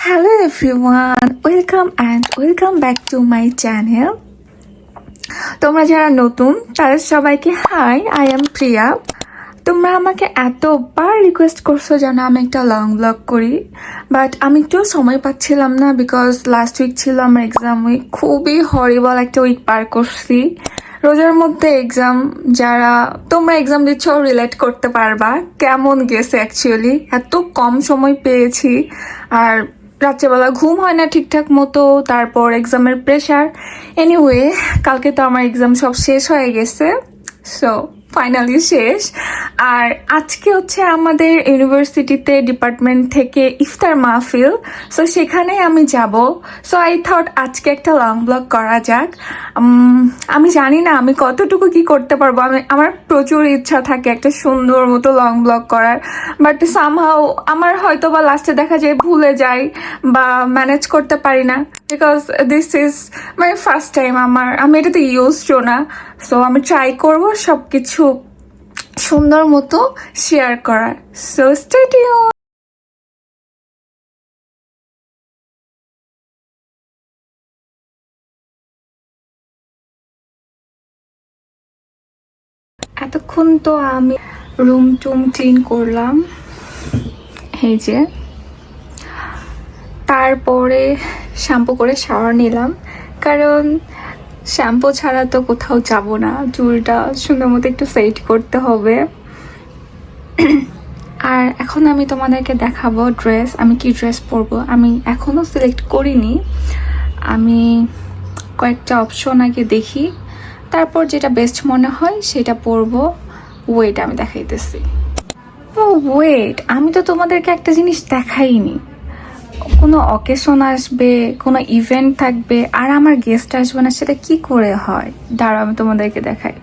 Hello everyone, welcome back to my channel. তোমরা যারা নতুন তাদের সবাইকে হাই, আই এম প্রিয়া। তোমরা আমাকে এতবার রিকোয়েস্ট করছো যেন আমি একটা লং ব্লগ করি, বাট আমি একটু সময় পাচ্ছিলাম না বিকজ লাস্ট উইক ছিল আমার এক্সাম উইক। খুবই হরিবল একটা উইক পার করছি। রোজার মধ্যে এক্সাম, যারা তোমরা এক্সাম দিচ্ছ রিলেট করতে পারবা কেমন গেছে অ্যাকচুয়ালি। এত কম সময় পেয়েছি, আর রাত্রেবেলা ঘুম হয় না ঠিকঠাক মতো, তারপর এক্সামের প্রেশার। এনিওয়ে, কালকে তো আমার এক্সাম সব শেষ হয়ে গেছে, সো ফাইনালি শেষ। আর আজকে হচ্ছে আমাদের ইউনিভার্সিটিতে ডিপার্টমেন্ট থেকে ইফতার মাহফিল, সো সেখানে আমি যাব। সো আই থট আজকে একটা লং ব্লগ করা যাক। আমি জানি না আমি কতটুকু কি করতে পারবো। আমার প্রচুর ইচ্ছা থাকে একটা সুন্দর মতো লং ব্লগ করার, বাট সামহাও আমার হয়তো বা লাস্টে দেখা যায় ভুলে যাই বা ম্যানেজ করতে পারি না, because this is my first time. আমি এটাতে ইউজড না। সো আমি ট্রাই করবো সব কিছু সুন্দর মতো শেয়ার করার। So stay tune. এতক্ষণ তো আমি রুম টুম ক্লিন করলাম, এই যে, তারপরে শ্যাম্পু করে শাওয়ার নিলাম, কারণ শ্যাম্পু ছাড়া তো কোথাও যাব না। চুলটা সুন্দর মতো একটু সেট করতে হবে। আর এখন আমি তোমাদেরকে দেখাবো ড্রেস, আমি কি ড্রেস পরবো। আমি এখনো সিলেক্ট করিনি, আমি কয়েকটা অপশন আগে দেখি, তারপর যেটা বেস্ট মনে হয় সেটা পরবো। ওয়েট, আমি দেখাইতেছি। ও ওয়েট, আমি তো তোমাদেরকে একটা জিনিস দেখাইনি। কোনো অকেশন আসবে, কোনো ইভেন্ট থাকবে, আর আমার গেস্ট আসবে না, সেটা কি করে হয়? দাঁড়াও আমি তোমাদেরকে দেখাই।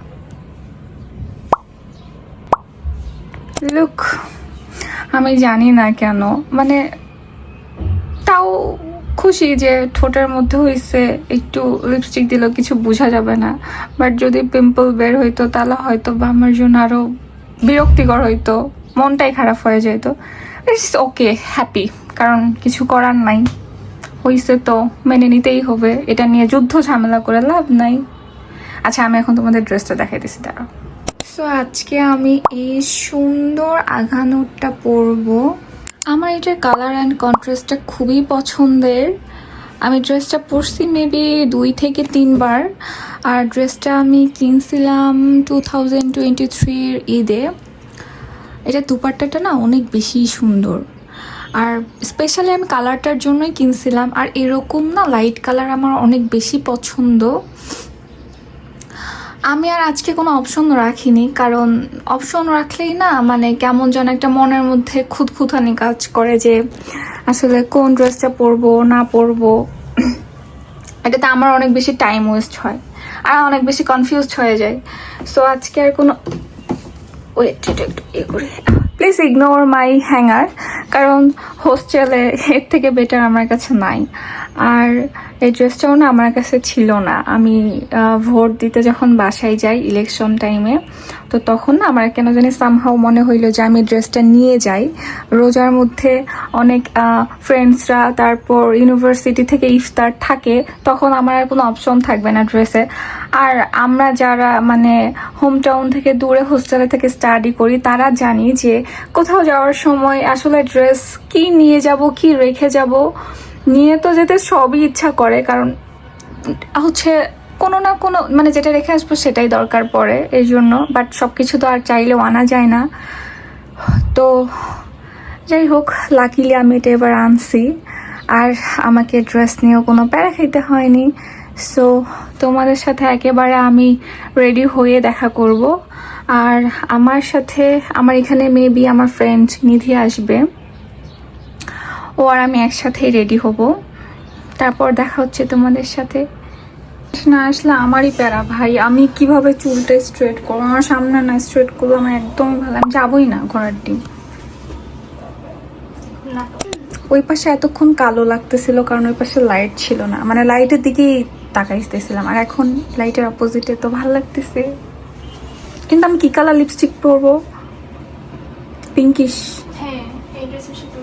লুক, আমি জানি না কেন, মানে তাও খুশি যে ঠোঁটের মধ্যে হয়েছে, একটু লিপস্টিক দিলেও কিছু বোঝা যাবে না। বাট যদি পিম্পল বের হইতো তাহলে হয়তো বা আমার জন্য আরো বিরক্তিকর হইতো, মনটাই খারাপ হয়ে যেত। ইটস ওকে, হ্যাপি, কারণ কিছু করার নাই, হইছে তো মেনে নিতেই হবে। এটা নিয়ে যুদ্ধ ঝামেলা করে লাভ নাই। আচ্ছা, আমি এখন তোমাদের ড্রেসটা দেখাইতেছি, তারা। সো আজকে আমি এই সুন্দর আঘানোরটা পরবো। আমার এটার কালার অ্যান্ড কন্ট্রাস্টটা খুবই পছন্দের। আমি ড্রেসটা পরছি মেবি 2 থেকে 3 বার। আর ড্রেসটা আমি কিনছিলাম 2023 ঈদে। এটা দুপাট্টাটা না অনেক বেশি সুন্দর, আর স্পেশালি আমি কালারটার জন্যই কিনছিলাম। আর এরকম না লাইট কালার আমার অনেক বেশি পছন্দ। আমি আর আজকে কোনো অপশন রাখিনি, কারণ অপশন রাখলেই না মানে কেমন যেন একটা মনের মধ্যে খুঁতখুঁতানি কাজ করে যে আসলে কোন ড্রেসটা পরবো না পরবো। এটাতে আমার অনেক বেশি টাইম ওয়েস্ট হয় আর অনেক বেশি কনফিউজড হয়ে যায়। সো আজকে আর কোনো ওয়েট, একটু করে প্লিজ ইগনোর মাই হ্যাঙ্গার, কারণ হোস্টেলে এর থেকে বেটার আমার কাছে নাই। আর এই ড্রেসটাও না আমার কাছে ছিল না। আমি ভোট দিতে যখন বাসায় যাই ইলেকশন টাইমে, তো তখন না আমার কেন জানি সামহাও মনে হইলো যে আমি ড্রেসটা নিয়ে যাই। রোজার মধ্যে অনেক ফ্রেন্ডসরা, তারপর ইউনিভার্সিটি থেকে ইফতার থাকে, তখন আমার আর কোনো অপশন থাকবে না ড্রেসে। আর আমরা যারা মানে হোম টাউন থেকে দূরে হোস্টেলে থেকে স্টাডি করি, তারা জানি যে কোথাও যাওয়ার সময় আসলে ড্রেস কি নিয়ে যাব, কি রেখে যাব। নিয়ে তো যেতে সবই ইচ্ছা করে, কারণ হচ্ছে কোনো না কোনো মানে যেটা রেখে আসবো সেটাই দরকার পড়ে এই জন্য। বাট সব কিছু তো আর চাইলেও আনা যায় না। তো যাই হোক, লাকিলি আমি এটা এবার আনছি, আর আমাকে ড্রেস নিয়েও কোনো প্যারা খাইতে হয়নি। সো তোমাদের সাথে একেবারে আমি রেডি হয়ে দেখা করব। আর আমার সাথে আমার এখানে মেবি আমার ফ্রেন্ড নিধি আসবে, ও আর আমি একসাথেই রেডি হব। তারপর দেখা হচ্ছে তোমাদের সাথে। না আসলে আমারই প্যারা ভাই, আমি কিভাবে চুলটা স্ট্রেট করবো? আমার সামনে না স্ট্রেট করবো আমার একদমই ভালো, আমি যাবোই না ঘোড়ার ডিম। ওই পাশে এতক্ষণ কালো লাগতেছিল কারণ ওই পাশে লাইট ছিল না, মানে লাইটের দিকেই তাকাইতেছিলাম, আর এখন লাইটের অপোজিটে তো ভালো লাগতেছে। কিন্তু আমি কি কালার লিপস্টিক পরবো? পিঙ্কিশ। হ্যাঁ, এই ড্রেসের সাথে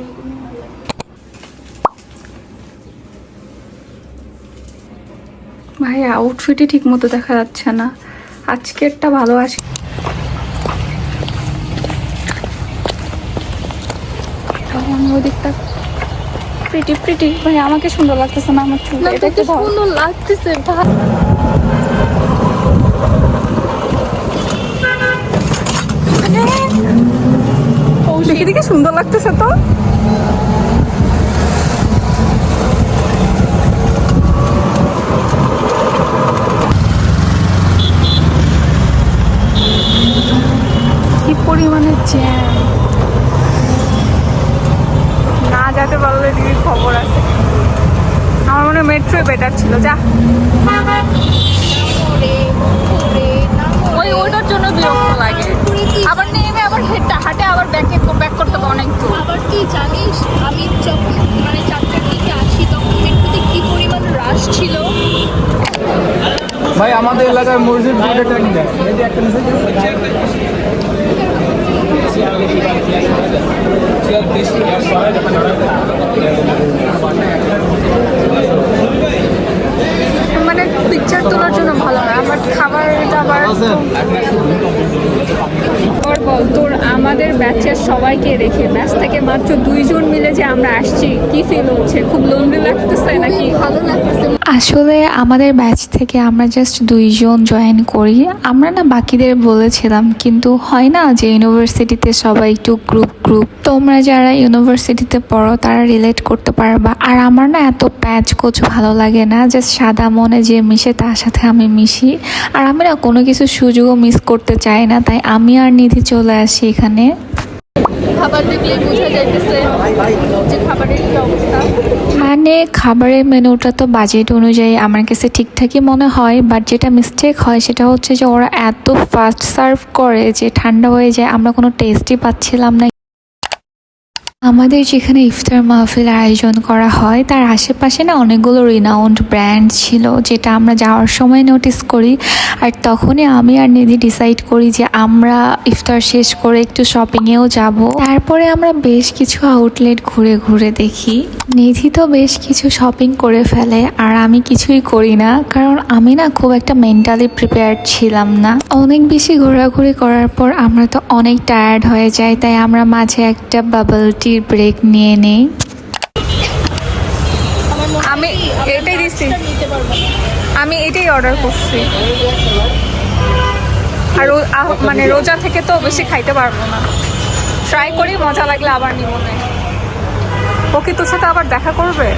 ভাই আউটফিটই ঠিক মতো দেখা যাচ্ছে না, আজকেরটা ভালো আছে। আমি ওই দিকটা প্রিটি প্রিটি ভাই, আমাকে সুন্দর লাগতেছে না, আমার চুল এটা একটু সুন্দর লাগতেছে ভাই। দেখে দেখে সুন্দর লাগতেছে তো। কি পরিমাণে জ্যাম, না যেতে পারলে দিদির খবর আছে। আমার মনে হয় মেট্রোই বেটার ছিল। যা ওইটার জন্য বিরক্ত লাগে, আবার নেমে আবার হেঁটে হাঁটে আবার ব্যাক করতে হবে অনেক দূর। আবার তুই জানিস আমি যখন মানে 4টার দিকে আসি তখন মেট্রোতে কি পরিমাণ রাশ ছিল। ভাই আমাদের এলাকার মসজিদ দুটো ট্যাঙ্ক দেয়, এই যে একটা মানে পিকচার তোলার জন্য ভালো না, বাট খাবার দাবার। বল তোর আমাদের ব্যাচের সবাইকে রেখে ব্যাচ থেকে মাত্র 2 জন মিলে যে আমরা আসছি, কি ফিল হচ্ছে? খুব লোনলি লাগতেছে নাকি ভালো লাগতেছে? আসলে আমাদের ব্যাচ থেকে আমরা জাস্ট 2 জন জয়েন করি। আমরা না বাকিদের বলেছিলাম, কিন্তু হয় না যে ইউনিভার্সিটিতে সবাই একটু গ্রুপ গ্রুপ। তোমরা যারা ইউনিভার্সিটিতে পড়ো তারা রিলেট করতে পারবা। আর আমার না এত প্যাচ কোচ ভালো লাগে না, জাস্ট সাদা মনে যে মিশে তার সাথে আমি মিশি। আর আমি না কোনো কিছু সুযোগও মিস করতে চাই না, তাই আমি আর নিধি চলে আসি এখানে। খাবার দেখলে বোঝা যাইতেছে যে খাবারের কি অবস্থা। মানে খাবারের মেনুটা তো বাজেট অনুযায়ী আমার কাছে ঠিকঠাকই মনে হয়, বাট যেটা মিস্টেক হয় সেটা হচ্ছে যে ওরা এত ফাস্ট সার্ভ করে যে ঠান্ডা হয়ে যায়, আমরা কোনো টেস্টই পাচ্ছিলাম না। আমাদের যেখানে ইফতার মাহফিল আয়োজন করা হয় তার আশেপাশে না অনেকগুলো রিনাউন্ড ব্র্যান্ড ছিল, যেটা আমরা যাওয়ার সময় নোটিস করি। আর তখনই আমি আর নিধি ডিসাইড করি যে আমরা ইফতার শেষ করে একটু শপিংয়েও যাব। তারপরে আমরা বেশ কিছু আউটলেট ঘুরে ঘুরে দেখি। নিধি তো বেশ কিছু শপিং করে ফেলে আর আমি কিছুই করি না, কারণ আমি না খুব একটা মেন্টালি প্রিপেয়ার্ড ছিলাম না। অনেক বেশি ঘোরাঘুরি করার পর আমরা তো অনেক টায়ার্ড হয়ে যাই, তাই আমরা মাঝে একটা বাবল টি ব্রেক নিয়ে নেই। আমি এটাই দিচ্ছি, আমি এটাই অর্ডার করছি। আর মানে রোজা থেকে তো বেশি খাইতে পারবো না, ট্রাই করি, মজা লাগলে আবার নিব না। ওকে তোর সাথে আবার দেখা করবে?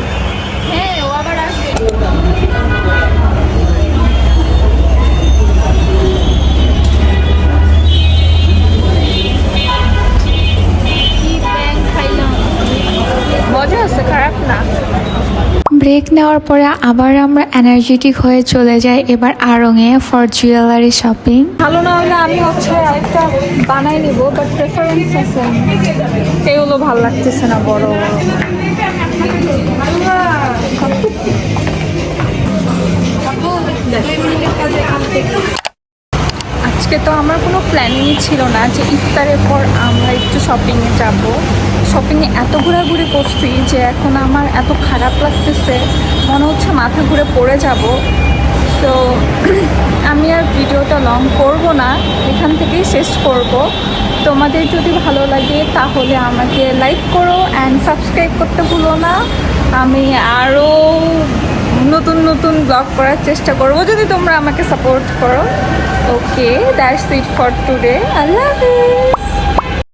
হ্যাঁ, ও আবার আসবে। মজা আছে, খারাপ না। ব্রেক নেওয়ার পরে আবার আমরা এনার্জেটিক হয়ে চলে যাই এবার আড়ংয়ে ফর জুয়েলারি শপিং। ভালো না হলে আমি হচ্ছে একটা বানাই নিব, বাট প্রেফারেন্স আছে। এগুলো ভালো লাগতেছে না, বড় আজকে তো আমার কোনো প্ল্যানিংই ছিল না যে ইফতারের পর আমরা একটু শপিংয়ে যাব। শপিংয়ে এত ঘোরাঘুরি করছি যে এখন আমার এত খারাপ লাগতেছে, মনে হচ্ছে মাথা ঘুরে পড়ে যাব। তো আমি আর ভিডিওটা লং করব না, এখান থেকেই শেষ করব। তোমাদের যদি ভালো লাগে তাহলে আমাকে লাইক করো অ্যান্ড সাবস্ক্রাইব করতে ভুলো না। আমি আরও নতুন নতুন ব্লগ করার চেষ্টা করব যদি তোমরা আমাকে সাপোর্ট করো। ওকে, দ্যাটস ইট ফর টুডে। আল্লাহ হাফেজ।